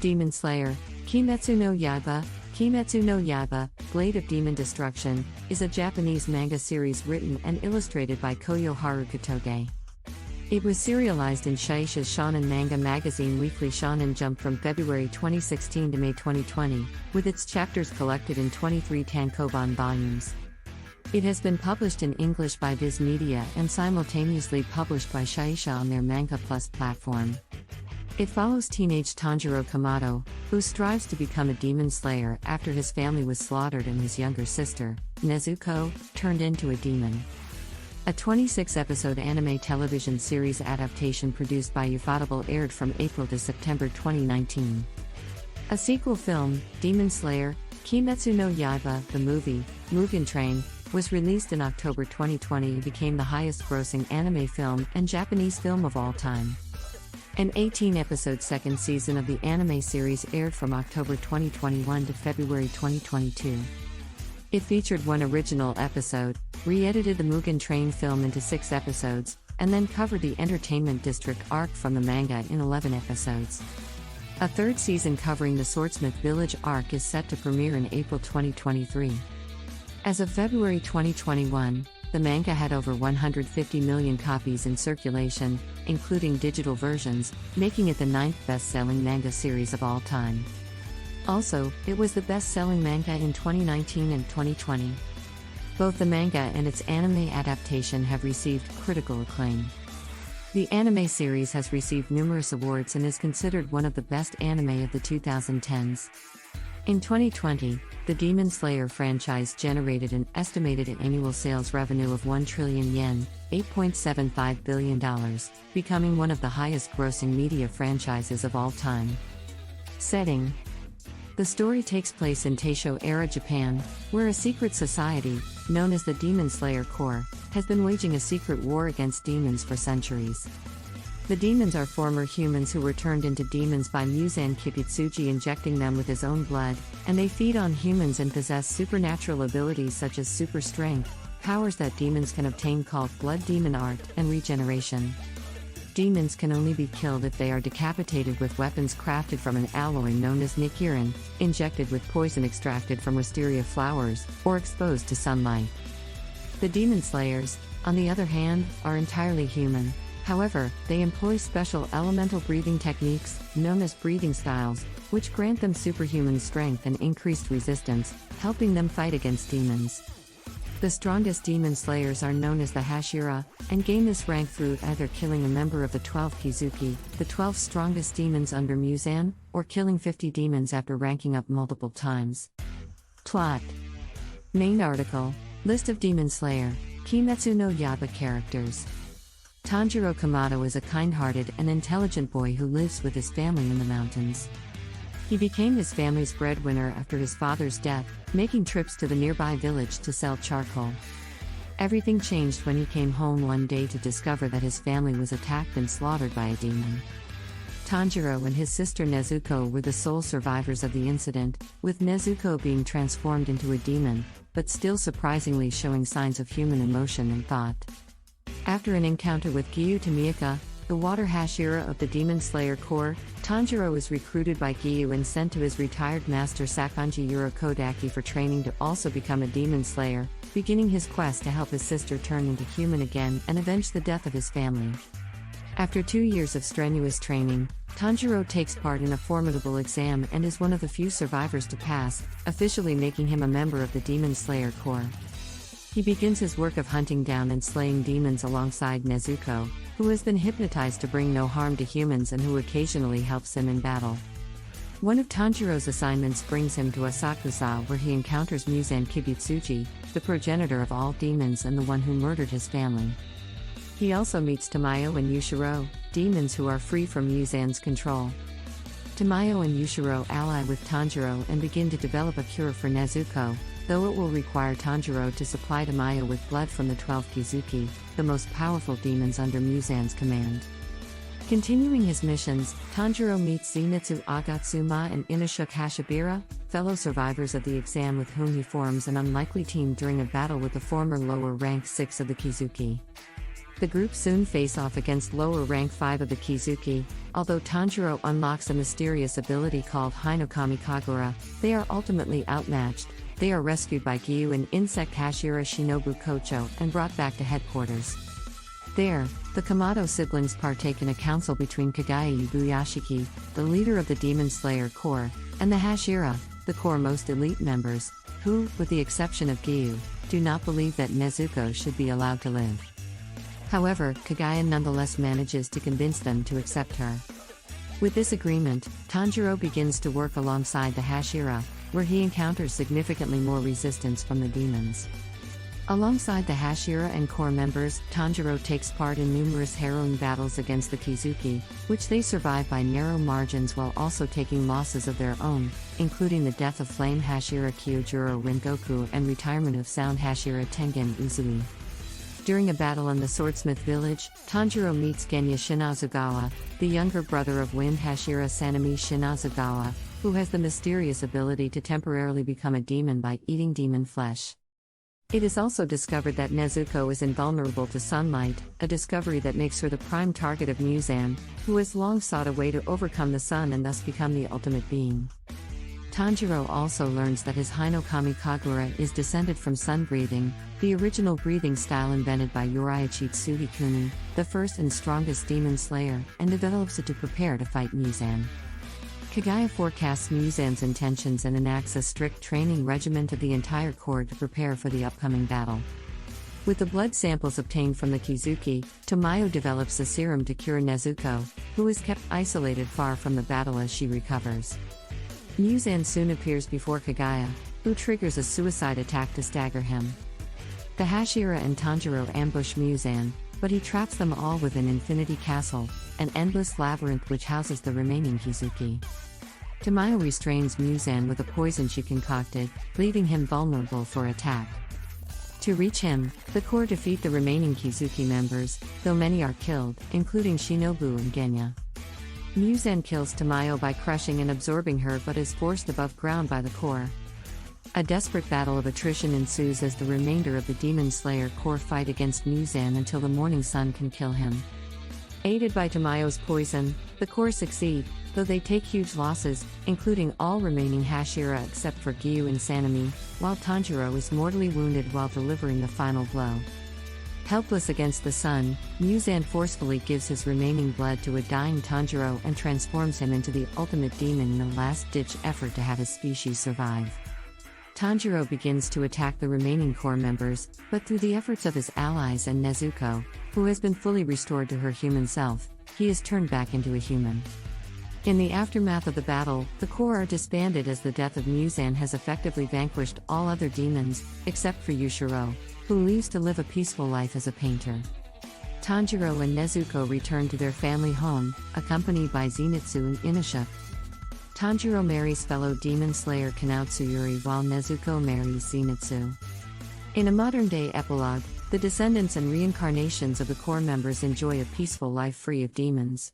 Demon Slayer, Kimetsu no Yaiba. Kimetsu no Yaiba, Blade of Demon Destruction, is a Japanese manga series written and illustrated by Koyoharu Kotoge. It was serialized in Shueisha's shonen manga magazine Weekly Shonen Jump from February 2016 to May 2020, with its chapters collected in 23 tankobon volumes. It has been published in English by Viz Media and simultaneously published by Shueisha on their Manga Plus platform. It follows teenage Tanjiro Kamado, who strives to become a demon slayer after his family was slaughtered and his younger sister, Nezuko, turned into a demon. A 26-episode anime television series adaptation produced by Ufotable aired from April to September 2019. A sequel film, Demon Slayer, Kimetsu no Yaiba, the movie, Mugen Train, was released in October 2020 and became the highest-grossing anime film and Japanese film of all time. An 18-episode second season of the anime series aired from October 2021 to February 2022. It featured one original episode, re-edited the Mugen Train film into 6 episodes, and then covered the Entertainment District arc from the manga in 11 episodes. A third season covering the Swordsmith Village arc is set to premiere in April 2023. As of February 2021, the manga had over 150 million copies in circulation, including digital versions, making it the 9th best-selling manga series of all time. Also, it was the best-selling manga in 2019 and 2020. Both the manga and its anime adaptation have received critical acclaim. The anime series has received numerous awards and is considered one of the best anime of the 2010s. In 2020, the Demon Slayer franchise generated an estimated annual sales revenue of 1 trillion yen, $8.75 billion, becoming one of the highest-grossing media franchises of all time. Setting: the story takes place in Taisho-era Japan, where a secret society, known as the Demon Slayer Corps, has been waging a secret war against demons for centuries. The demons are former humans who were turned into demons by Muzan Kibutsuji injecting them with his own blood, and they feed on humans and possess supernatural abilities such as super strength, powers that demons can obtain called blood demon art, and regeneration. Demons can only be killed if they are decapitated with weapons crafted from an alloy known as Nikirin, injected with poison extracted from wisteria flowers, or exposed to sunlight. The Demon Slayers, on the other hand, are entirely human. However, they employ special elemental breathing techniques, known as breathing styles, which grant them superhuman strength and increased resistance, helping them fight against demons. The strongest demon slayers are known as the Hashira, and gain this rank through either killing a member of the 12 Kizuki, the 12 strongest demons under Muzan, or killing 50 demons after ranking up multiple times. Plot: main article, List of Demon Slayer, Kimetsu no Yaiba characters. Tanjiro Kamado is a kind-hearted and intelligent boy who lives with his family in the mountains. He became his family's breadwinner after his father's death, making trips to the nearby village to sell charcoal. Everything changed when he came home one day to discover that his family was attacked and slaughtered by a demon. Tanjiro and his sister Nezuko were the sole survivors of the incident, with Nezuko being transformed into a demon, but still surprisingly showing signs of human emotion and thought. After an encounter with Giyu Tomioka, the Water Hashira of the Demon Slayer Corps, Tanjiro is recruited by Giyu and sent to his retired master Sakonji Urokodaki for training to also become a Demon Slayer, beginning his quest to help his sister turn into human again and avenge the death of his family. After 2 years of strenuous training, Tanjiro takes part in a formidable exam and is one of the few survivors to pass, officially making him a member of the Demon Slayer Corps. He begins his work of hunting down and slaying demons alongside Nezuko, who has been hypnotized to bring no harm to humans and who occasionally helps him in battle. One of Tanjiro's assignments brings him to Asakusa where he encounters Muzan Kibutsuji, the progenitor of all demons and the one who murdered his family. He also meets Tamayo and Yushiro, demons who are free from Muzan's control. Tamayo and Yushiro ally with Tanjiro and begin to develop a cure for Nezuko, though it will require Tanjiro to supply Tamayo with blood from the 12 Kizuki, the most powerful demons under Muzan's command. Continuing his missions, Tanjiro meets Zenitsu Agatsuma and Inoshuke Hashibira, fellow survivors of the exam with whom he forms an unlikely team during a battle with the former lower-ranked 6 of the Kizuki. The group soon face off against lower rank 5 of the Kizuki. Although Tanjiro unlocks a mysterious ability called Hinokami Kagura, they are ultimately outmatched. They are rescued by Gyu and insect Hashira Shinobu Kocho and brought back to headquarters. There, the Kamado siblings partake in a council between Kagaya Ibuyashiki, the leader of the DemonSlayer Corps, and the Hashira, the Corps' most elite members, who, with the exception of Gyu, do not believe that Nezuko should be allowed to live. However, Kagaya nonetheless manages to convince them to accept her. With this agreement, Tanjiro begins to work alongside the Hashira, where he encounters significantly more resistance from the demons. Alongside the Hashira and Corps members, Tanjiro takes part in numerous harrowing battles against the Kizuki, which they survive by narrow margins while also taking losses of their own, including the death of Flame Hashira Kyojuro Rengoku and retirement of Sound Hashira Tengen Uzui. During a battle in the Swordsmith village, Tanjiro meets Genya Shinazugawa, the younger brother of Wind Hashira Sanemi Shinazugawa, who has the mysterious ability to temporarily become a demon by eating demon flesh. It is also discovered that Nezuko is invulnerable to sunlight, a discovery that makes her the prime target of Muzan, who has long sought a way to overcome the sun and thus become the ultimate being. Tanjiro also learns that his Hinokami Kagura is descended from sun breathing, the original breathing style invented by Uriachi Tsukikuni, the first and strongest demon slayer, and develops it to prepare to fight Muzan. Kagaya forecasts Muzan's intentions and enacts a strict training regimen of the entire corps to prepare for the upcoming battle. With the blood samples obtained from the Kizuki, Tamayo develops a serum to cure Nezuko, who is kept isolated far from the battle as she recovers. Muzan soon appears before Kagaya, who triggers a suicide attack to stagger him. The Hashira and Tanjiro ambush Muzan, but he traps them all within Infinity Castle, an endless labyrinth which houses the remaining Kizuki. Tamayo restrains Muzan with a poison she concocted, leaving him vulnerable for attack. To reach him, the Corps defeat the remaining Kizuki members, though many are killed, including Shinobu and Genya. Muzan kills Tamayo by crushing and absorbing her but is forced above ground by the Corps. A desperate battle of attrition ensues as the remainder of the DemonSlayer Corps fight against Muzan until the morning sun can kill him. Aided by Tamayo's poison, the Corps succeed, though they take huge losses, including all remaining Hashira except for Gyu and Sanemi, while Tanjiro is mortally wounded while delivering the final blow. Helpless against the sun, Muzan forcefully gives his remaining blood to a dying Tanjiro and transforms him into the ultimate demon in a last-ditch effort to have his species survive. Tanjiro begins to attack the remaining Corps members, but through the efforts of his allies and Nezuko, who has been fully restored to her human self, he is turned back into a human. In the aftermath of the battle, the Corps are disbanded as the death of Muzan has effectively vanquished all other demons, except for Yushiro, who leaves to live a peaceful life as a painter. Tanjiro and Nezuko return to their family home, accompanied by Zenitsu and Inuyasha. Tanjiro marries fellow demon slayer Kanotsuyuri while Nezuko marries Zenitsu. In a modern-day epilogue, the descendants and reincarnations of the Corps members enjoy a peaceful life free of demons.